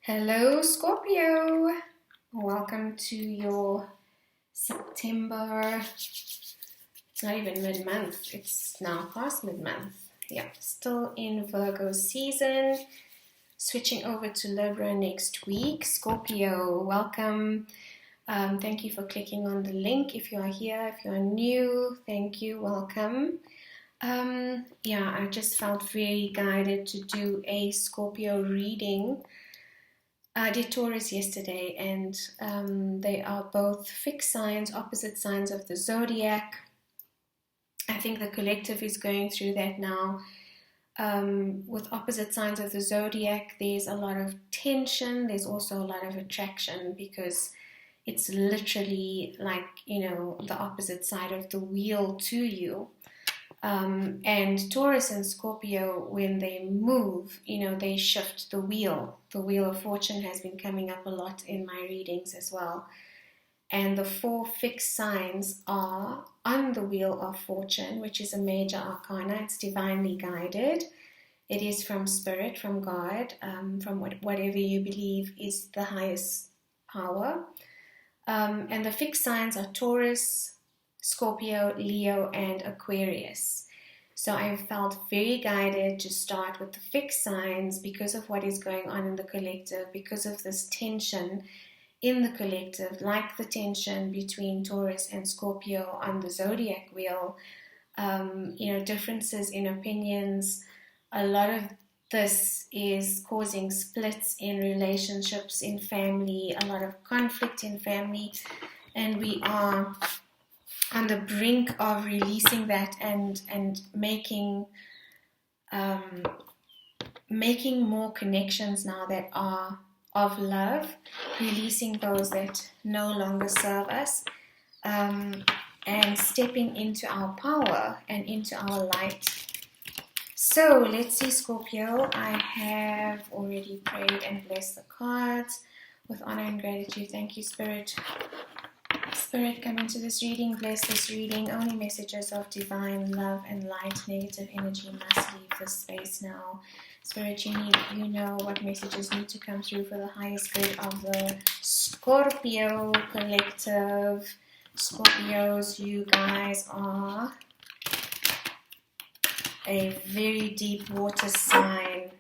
Hello, Scorpio. Welcome to your September. It's not even mid-month. It's now past mid-month. Yeah, still in Virgo season. Switching over to Libra next week. Scorpio, welcome. Thank you for clicking on the link. If you are here, if you are new, thank you. Welcome. I just felt very guided to do a Scorpio reading. I did Taurus yesterday, and they are both fixed signs, opposite signs of the zodiac. I think the collective is going through that now. With opposite signs of the zodiac, there's a lot of tension. There's also a lot of attraction because it's literally like, the opposite side of the wheel to you. And Taurus and Scorpio, when they move, they shift the wheel. The wheel of fortune has been coming up a lot in my readings as well. And the four fixed signs are on the wheel of fortune, which is a major arcana. It's divinely guided. It is from spirit, from God, from whatever you believe is the highest power. And the fixed signs are Taurus, Scorpio, Leo, and Aquarius. So I felt very guided to start with the fixed signs because of what is going on in the collective, because of this tension in the collective, like the tension between Taurus and Scorpio on the zodiac wheel, differences in opinions. A lot of this is causing splits in relationships, in family, a lot of conflict in family, and we are on the brink of releasing that and making more connections now that are of love, releasing those that no longer serve us, and stepping into our power and into our light. So let's see, Scorpio. I have already prayed and blessed the cards with honor and gratitude. Thank you, Spirit. Spirit, come into this reading, bless this reading. Only messages of divine love and light. Negative energy must leave this space now. Spirit, you know what messages need to come through for the highest good of the Scorpio collective. Scorpios, you guys are a very deep water sign.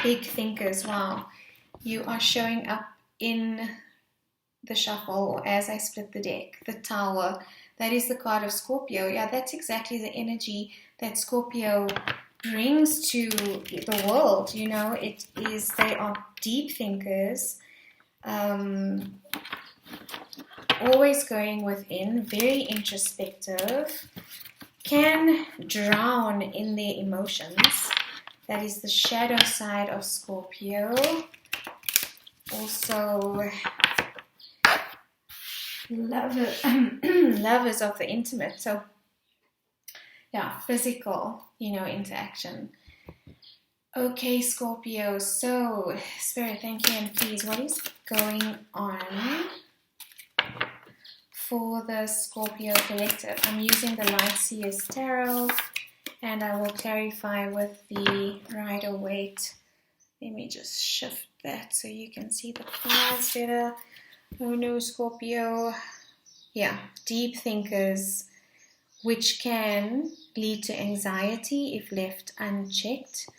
Big thinkers. Wow. You are showing up in the shuffle, or as I split the deck, the Tower. That is the card of Scorpio. Yeah, that's exactly the energy that Scorpio brings to the world. It is, they are deep thinkers, always going within, very introspective, can drown in their emotions. That is the shadow side of Scorpio. Also, lovers of the intimate. So, yeah, physical, interaction. Okay, Scorpio. So, Spirit, thank you, and please, what is going on for the Scorpio collective? I'm using the Light Seers Tarot, and I will clarify with the Rider-Waite. Let me just shift that so you can see the cards better. Oh no, Scorpio. Yeah, deep thinkers, which can lead to anxiety if left unchecked.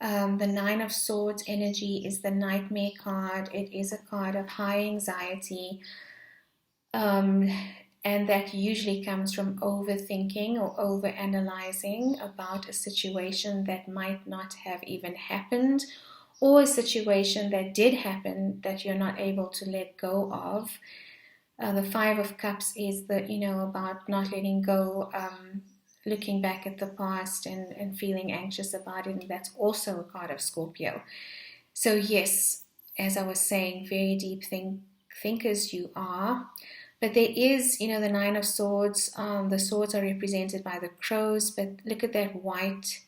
The Nine of Swords energy is the Nightmare card. It is a card of high anxiety, and that usually comes from overthinking or overanalyzing about a situation that might not have even happened, or a situation that did happen that you're not able to let go of. The Five of Cups is about not letting go, looking back at the past and feeling anxious about it, and that's also a card of Scorpio. So yes, as I was saying, very deep thinkers you are. But there is, the Nine of Swords. The swords are represented by the crows, but look at that white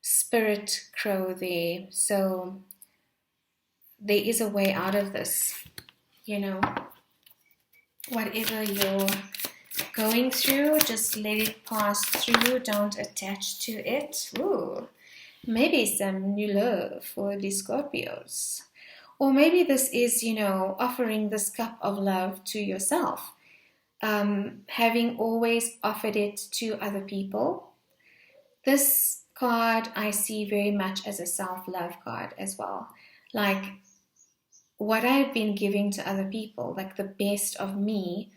spirit crow there. So there is a way out of this. Whatever you're going through, just let it pass through. Don't attach to it. Ooh, maybe some new love for the Scorpios. Or maybe this is, offering this cup of love to yourself. Having always offered it to other people. This card I see very much as a self-love card as well. Like what I've been giving to other people, like the best of me,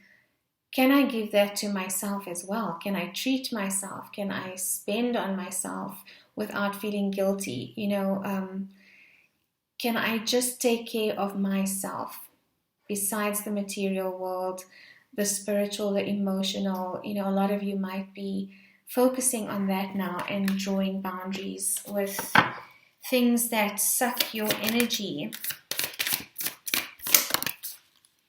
can I give that to myself as well? Can I treat myself? Can I spend on myself without feeling guilty? Can I just take care of myself besides the material world, the spiritual, the emotional? A lot of you might be focusing on that now and drawing boundaries with things that suck your energy.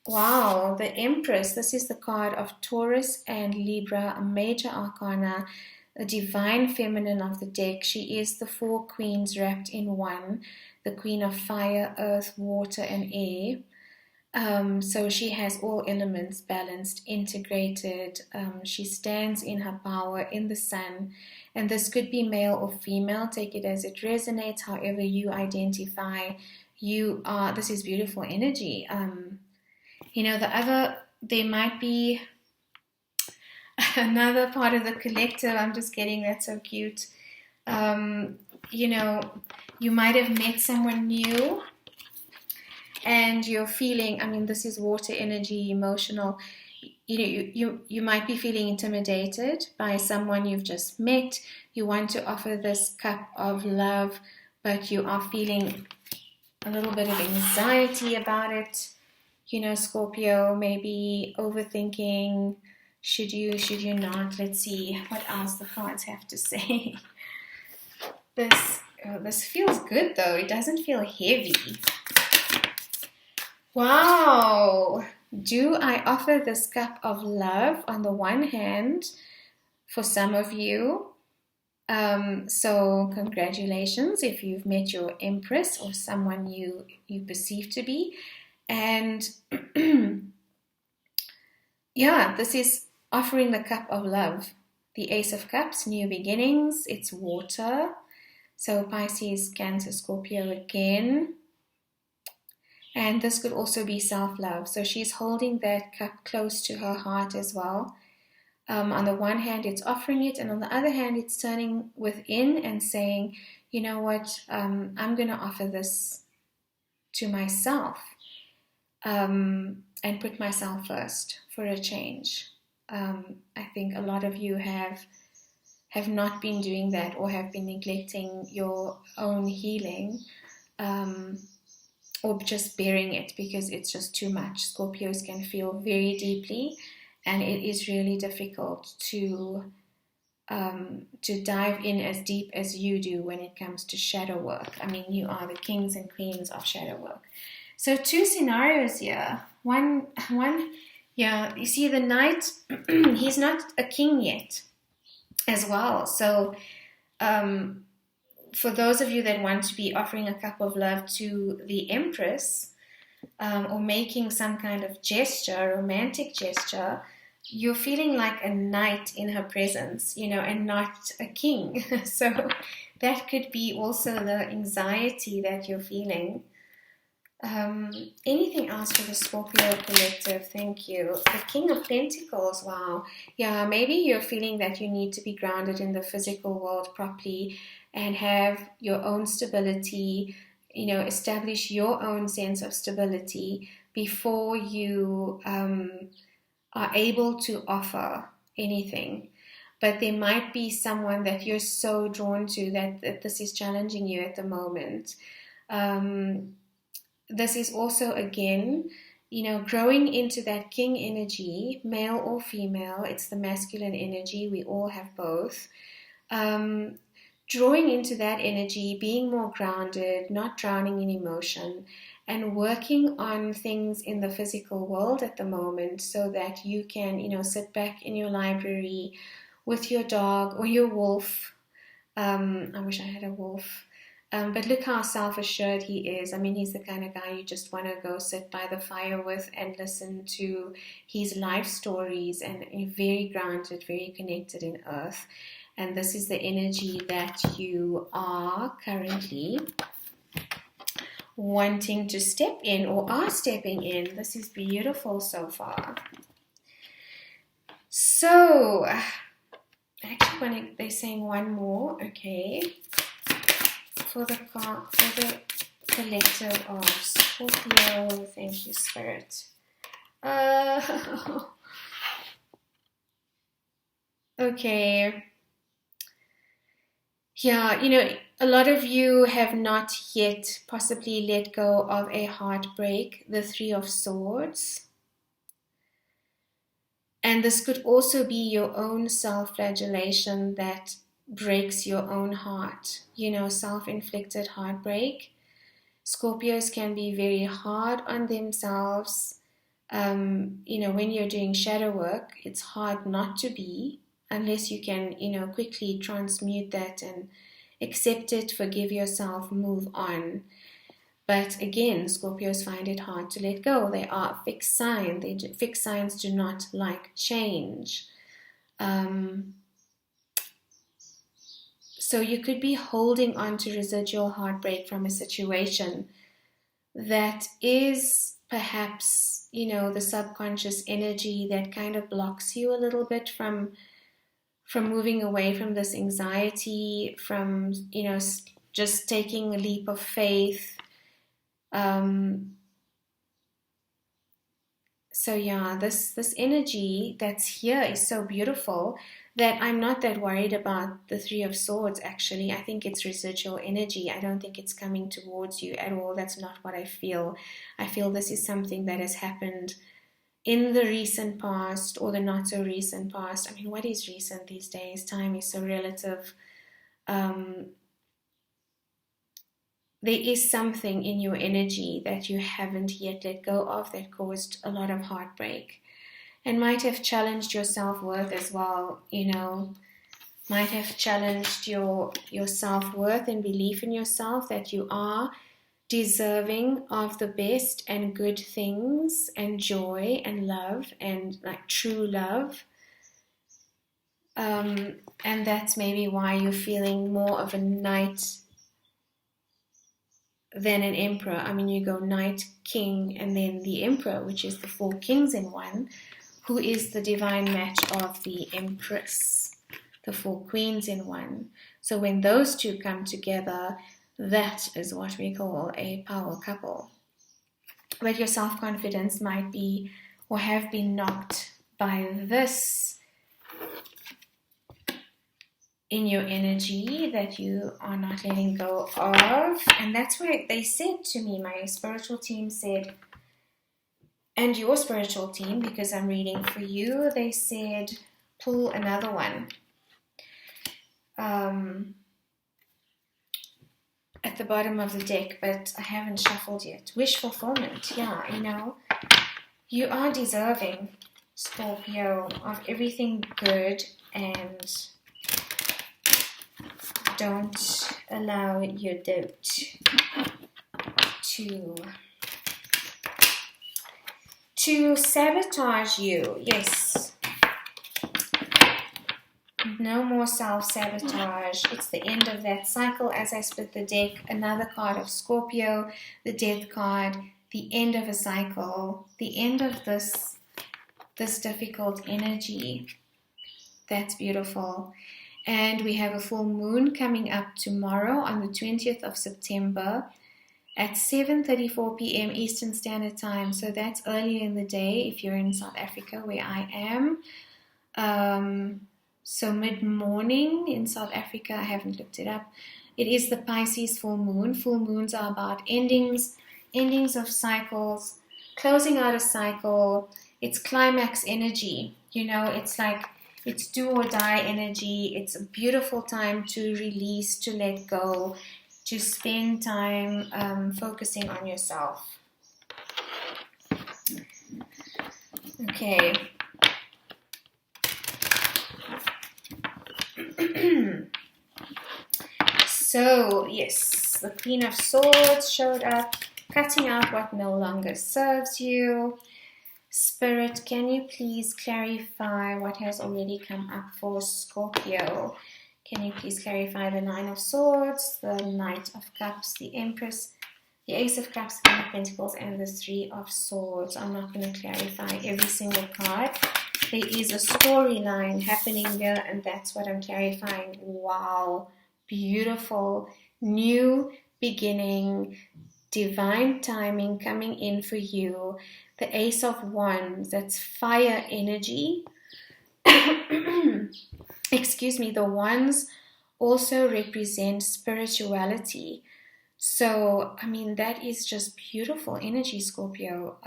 Wow, the Empress. This is the card of Taurus and Libra, a major arcana, a divine feminine of the deck. She is the 4 queens wrapped in one, the queen of fire, earth, water, and air. So she has all elements balanced, integrated. She stands in her power in the sun. And this could be male or female. Take it as it resonates, however you identify. This is beautiful energy. There might be another part of the collective. I'm just getting that so cute. You might have met someone new and you're feeling, this is water energy, emotional. You might be feeling intimidated by someone you've just met. You want to offer this cup of love, but you are feeling a little bit of anxiety about it. Scorpio, maybe overthinking. Should you not? Let's see what else the cards have to say. This feels good though. It doesn't feel heavy. Wow. Do I offer this cup of love on the one hand for some of you? So congratulations if you've met your Empress or someone you perceive to be. And this is offering the cup of love. The Ace of Cups, new beginnings. It's water. So Pisces, Cancer, Scorpio again. And this could also be self-love. So she's holding that cup close to her heart as well. On the one hand, it's offering it. And on the other hand, it's turning within and saying, you know what, I'm going to offer this to myself. And put myself first for a change. I think a lot of you have not been doing that or have been neglecting your own healing or just bearing it because it's just too much. Scorpios can feel very deeply and it is really difficult to dive in as deep as you do when it comes to shadow work. You are the kings and queens of shadow work. So 2 scenarios here. One, you see the Knight, he's not a king yet as well. So for those of you that want to be offering a cup of love to the Empress or making some kind of gesture, romantic gesture, you're feeling like a knight in her presence, and not a king. So that could be also the anxiety that you're feeling. Anything else for the Scorpio collective? Thank you. The King of Pentacles. Wow. Yeah, maybe you're feeling that you need to be grounded in the physical world properly and have your own stability, establish your own sense of stability before you are able to offer anything. But there might be someone that you're so drawn to that this is challenging you at the moment. This is also, again, growing into that king energy, male or female. It's the masculine energy. We all have both. Drawing into that energy, being more grounded, not drowning in emotion, and working on things in the physical world at the moment so that you can, sit back in your library with your dog or your wolf. I wish I had a wolf. But look how self-assured he is. He's the kind of guy you just want to go sit by the fire with and listen to his life stories, and very grounded, very connected in earth. And this is the energy that you are currently wanting to step in or are stepping in. This is beautiful so far. So, actually, they're saying one more, okay, for the collective of Scorpio. Thank you, Spirit. Okay. Yeah, you know, a lot of you have not yet possibly let go of a heartbreak, the Three of Swords. And this could also be your own self-flagellation that breaks your own heart, you know, self-inflicted heartbreak. Scorpios can be very hard on themselves. You know, when you're doing shadow work, it's hard not to be, unless you can, you know, quickly transmute that and accept it, forgive yourself, move on. But again, Scorpios find it hard to let go. They are a fixed sign. Fixed signs do not like change. So you could be holding on to residual heartbreak from a situation that is perhaps, you know, the subconscious energy that kind of blocks you a little bit from moving away from this anxiety, from, you know, just taking a leap of faith. So yeah, this energy that's here is so beautiful that I'm not that worried about the Three of Swords, actually. I think it's residual energy. I don't think it's coming towards you at all. That's not what I feel. I feel this is something that has happened in the recent past or the not so recent past. I mean, what is recent these days? Time is so relative. There is something in your energy that you haven't yet let go of that caused a lot of heartbreak and might have challenged your self-worth as well, you know, might have challenged your self-worth and belief in yourself that you are deserving of the best and good things and joy and love and like true love. And that's maybe why you're feeling more of a knight than an emperor. I mean, you go knight, king, and then the emperor, which is the four kings in one, who is the divine match of the empress, the four queens in one. So when those two come together, that is what we call a power couple. But your self-confidence might be or have been knocked by this in your energy that you are not letting go of. And that's why they said to me, my spiritual team said, and your spiritual team, because I'm reading for you, they said, pull another one. At the bottom of the deck, but I haven't shuffled yet. Wish fulfillment. Yeah, you know, you are deserving, Scorpio, of everything good, and don't allow your doubt to sabotage you. Yes. No more self-sabotage. It's the end of that cycle. As I split the deck, another card of Scorpio, the Death card, the end of a cycle, the end of this difficult energy. That's beautiful. And we have a full moon coming up tomorrow on the 20th of September at 7:34 p.m. Eastern Standard Time. So that's early in the day if you're in South Africa, where I am. So mid-morning in South Africa, I haven't looked it up. It is the Pisces full moon. Full moons are about endings of cycles, closing out a cycle. It's climax energy. You know, it's like, it's do or die energy. It's a beautiful time to release, to let go, to spend time focusing on yourself. Okay. So, yes, the Queen of Swords showed up, cutting out what no longer serves you. Spirit, can you please clarify what has already come up for Scorpio? Can you please clarify the Nine of Swords, the Knight of Cups, the Empress, the Ace of Cups, King of Pentacles, and the Three of Swords? I'm not going to clarify every single card. There is a storyline happening here, and that's what I'm clarifying. Wow, beautiful, new beginning, divine timing coming in for you. The Ace of Wands, that's fire energy. Excuse me, the wands also represent spirituality. So, I mean, that is just beautiful energy, Scorpio.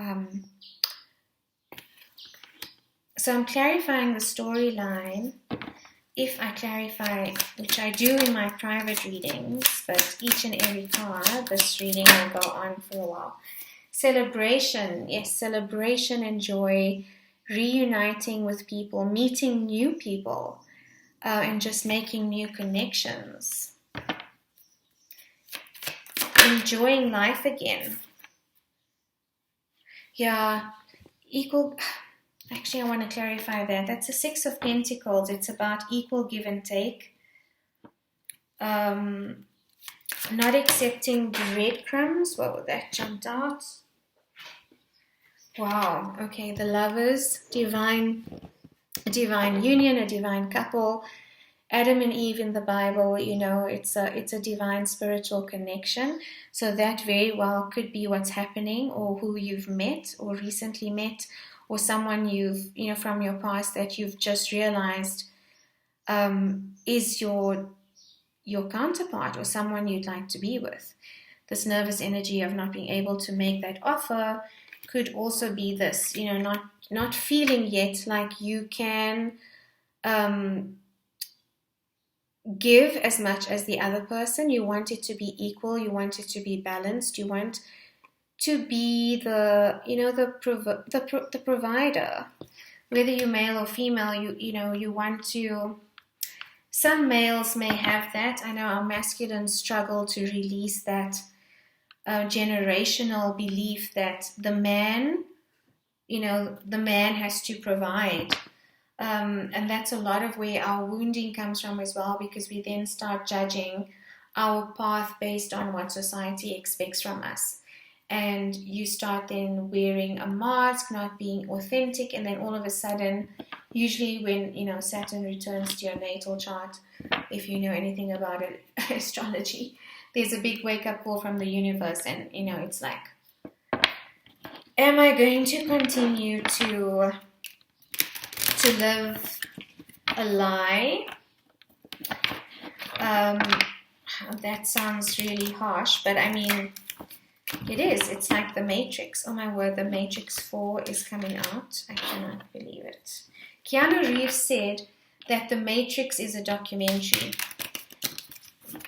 So I'm clarifying the storyline. If I clarify, which I do in my private readings, but each and every card, this reading will go on for a while. Celebration, yes, celebration and joy, reuniting with people, meeting new people, and just making new connections. Enjoying life again. Yeah, equal. Actually, I want to clarify that. That's a Six of Pentacles. It's about equal give and take. Not accepting breadcrumbs. Whoa, that jumped out. Wow. Okay, the Lovers, divine union, a divine couple. Adam and Eve in the Bible, you know, it's a divine spiritual connection. So that very well could be what's happening, or who you've met or recently met, or someone you've, you know, from your past that you've just realized is your counterpart or someone you'd like to be with. This nervous energy of not being able to make that offer could also be this, you know, not feeling yet like you can give as much as the other person. You want it to be equal. You want it to be balanced. You want to be the, you know, the provider, whether you're male or female. You want to. Some males may have that. I know our masculines struggle to release that generational belief that the man has to provide. And that's a lot of where our wounding comes from as well, because we then start judging our path based on what society expects from us. And you start then wearing a mask, not being authentic, and then all of a sudden, usually when, you know, Saturn returns to your natal chart, if you know anything about it, astrology, there's a big wake-up call from the universe, and, you know, it's like, am I going to continue to live a lie? That sounds really harsh, but I mean, it is. It's like the Matrix. Oh my word, the Matrix 4 is coming out. I cannot believe it. Keanu Reeves said that the Matrix is a documentary.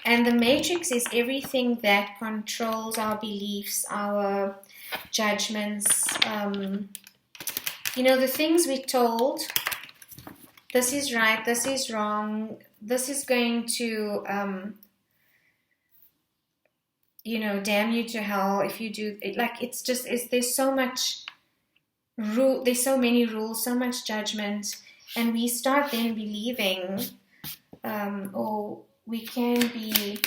And the Matrix is everything that controls our beliefs, our judgments, you know, the things we're told. This is right, this is wrong, this is going to, you know, damn you to hell if you do it. Like, it's just, there's so much rule, there's so many rules, so much judgment, and we start then believing, or we can be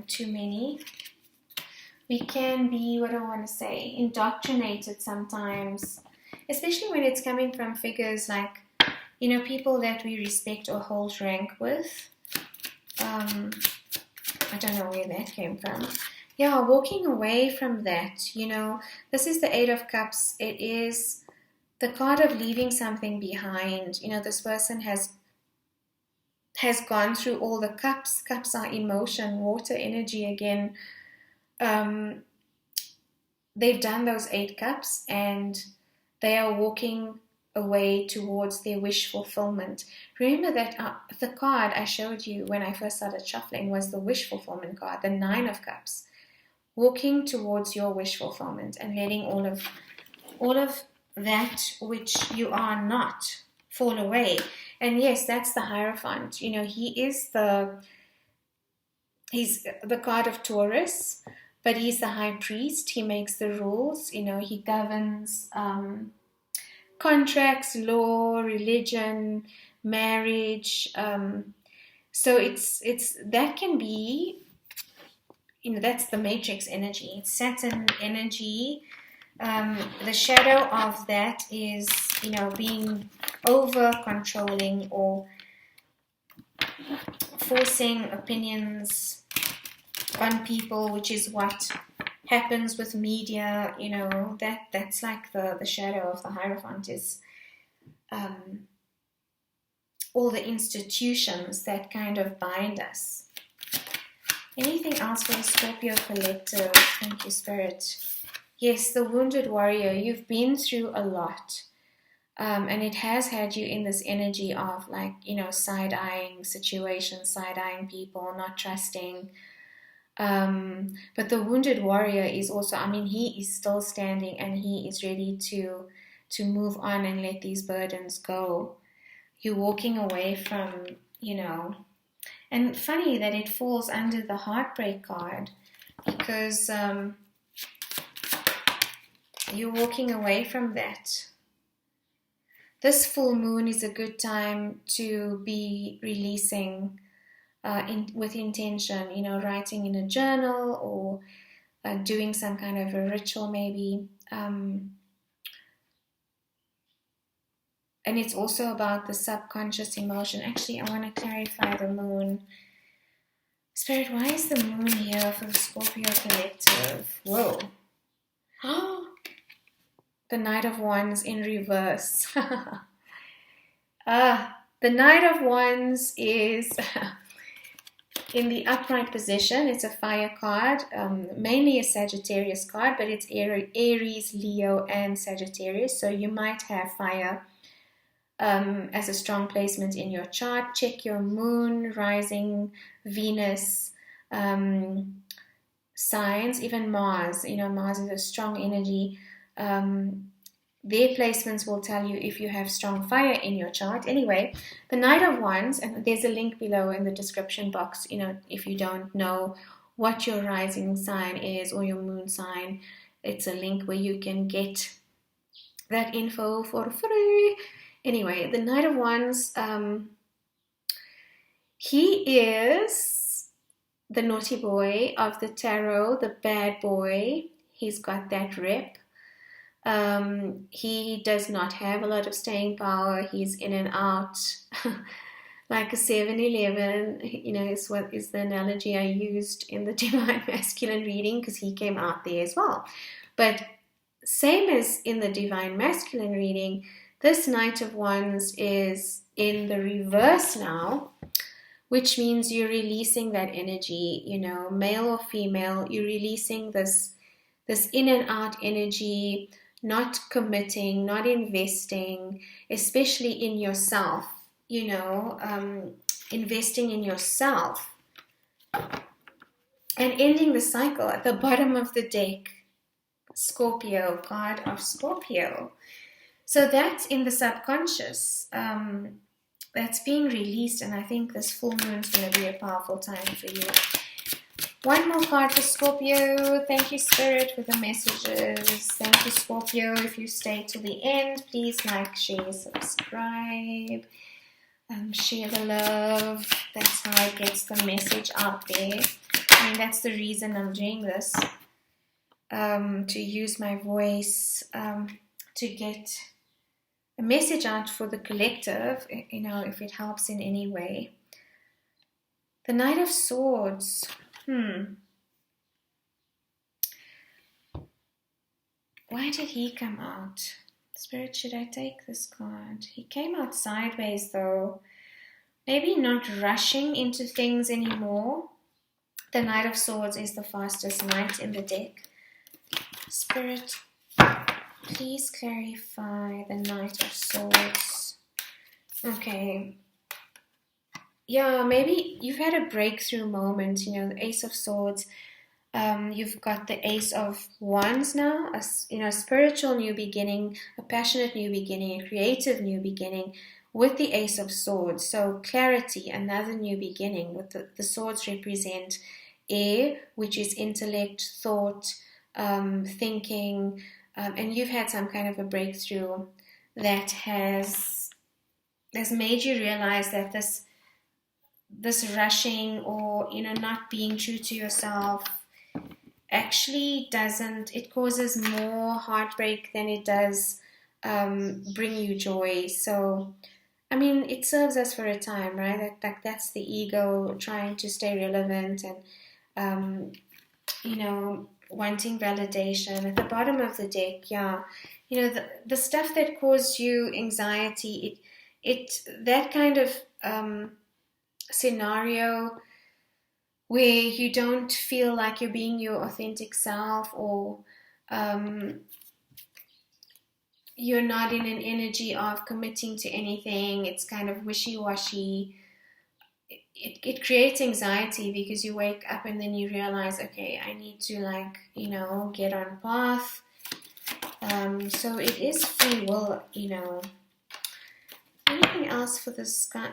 too many. We can be, what do I want to say, indoctrinated sometimes, especially when it's coming from figures like, you know, people that we respect or hold rank with. I don't know where that came from. Yeah, walking away from that, you know. This is the Eight of Cups. It is the card of leaving something behind. You know, this person has gone through all the cups. Cups are emotion, water, energy again. They've done those 8 cups, and they are walking away towards their wish fulfillment. Remember that the card I showed you when I first started shuffling was the wish fulfillment card, the 9 of Cups. Walking towards your wish fulfillment and letting all of that which you are not fall away. And yes, that's the Hierophant. You know, he's the card of Taurus, but he's the high priest. He makes the rules. You know, he governs contracts, law, religion, marriage. So it's that can be, that's the matrix energy. It's Saturn energy. The shadow of that is, being over controlling or forcing opinions on people, which is what happens with media. That's like the shadow of the Hierophant is all the institutions that kind of bind us. Anything else for the Scorpio collective? Thank you, Spirit. Yes, the wounded warrior. You've been through a lot. And it has had you in this energy of side-eyeing situations, side-eyeing people, not trusting. But the wounded warrior is also, he is still standing and he is ready to move on and let these burdens go. You're walking away from, and funny that it falls under the heartbreak card, because you're walking away from that. This full moon is a good time to be releasing with intention, writing in a journal or doing some kind of a ritual maybe. And it's also about the subconscious emotion. Actually, I want to clarify the moon. Spirit, why is the moon here for the Scorpio collective? Whoa. The Knight of Wands in reverse. The Knight of Wands is in the upright position. It's a fire card, mainly a Sagittarius card, but it's Aries, Leo, and Sagittarius. So you might have fire as a strong placement in your chart. Check your moon, rising, Venus, signs, even Mars. Mars is a strong energy. Their placements will tell you if you have strong fire in your chart. Anyway, the Knight of Wands, and there's a link below in the description box, if you don't know what your rising sign is or your moon sign, it's a link where you can get that info for free. Anyway, the Knight of Wands, he is the naughty boy of the tarot, the bad boy. He's got that rep. He does not have a lot of staying power. He's in and out like a 7-Eleven, is what is the analogy I used in the Divine Masculine reading, because he came out there as well. But same as in the Divine Masculine reading, this Knight of Wands is in the reverse now, which means you're releasing that energy, male or female, you're releasing this in and out energy, not committing, not investing, especially in yourself, investing in yourself and ending the cycle. At the bottom of the deck, Scorpio, card of Scorpio. So that's in the subconscious. That's being released, and I think this full moon is going to be a powerful time for you. One more card for Scorpio. Thank you, Spirit, for the messages. Thank you, Scorpio. If you stay till the end, please like, share, subscribe. Share the love. That's how it gets the message out there. That's the reason I'm doing this. To use my voice to get a message out for the collective, if it helps in any way. The Knight of Swords. Why did he come out? Spirit, should I take this card? He came out sideways though. Maybe not rushing into things anymore. The Knight of Swords is the fastest knight in the deck. Spirit, please clarify the Knight of Swords. Okay. Yeah, maybe you've had a breakthrough moment, the Ace of Swords. You've got the Ace of Wands now, a spiritual new beginning, a passionate new beginning, a creative new beginning with the Ace of Swords. So clarity, another new beginning. With the swords represent air, which is intellect, thought, thinking, and you've had some kind of a breakthrough that has has made you realize that this rushing, or not being true to yourself, actually it causes more heartbreak than it does bring you joy. So I mean, it serves us for a time, right? That's the ego trying to stay relevant and wanting validation. At the bottom of the deck, yeah, the stuff that caused you anxiety, that kind of scenario where you don't feel like you're being your authentic self, or you're not in an energy of committing to anything. It's kind of wishy-washy. It creates anxiety because you wake up and then you realize, okay, I need to get on path. So it is free will, Anything else for the sign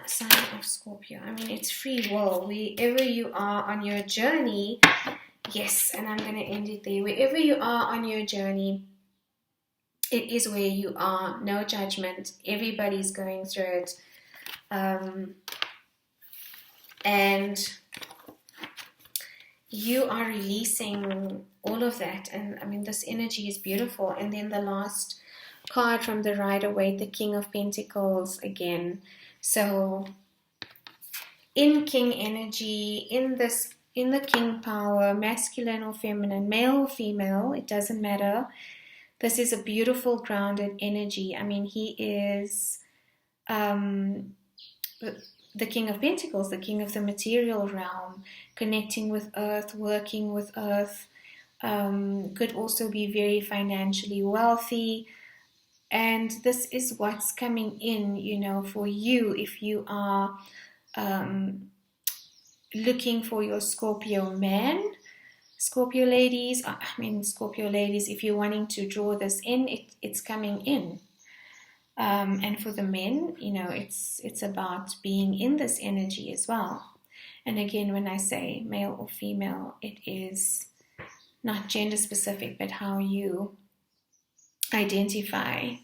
of Scorpio? I mean, it's free will. Wherever you are on your journey, yes, and I'm going to end it there. Wherever you are on your journey, it is where you are. No judgment. Everybody's going through it. And you are releasing all of that. And I mean, this energy is beautiful. And then the last card from the Rider-Waite, the King of Pentacles again. So in King energy, in the King power, masculine or feminine, male or female, it doesn't matter. This is a beautiful grounded energy. I mean, he is the King of Pentacles, the king of the material realm, connecting with earth, working with earth, could also be very financially wealthy. And this is what's coming in, for you if you are looking for your Scorpio man. Scorpio ladies, if you're wanting to draw this in, it's coming in. And for the men, it's about being in this energy as well. And again, when I say male or female, it is not gender specific, but how you identify,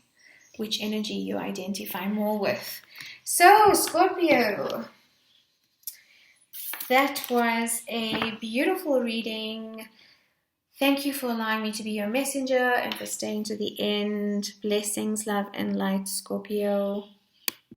which energy you identify more with. So, Scorpio, that was a beautiful reading. Thank you for allowing me to be your messenger and for staying to the end. Blessings, love, and light, Scorpio.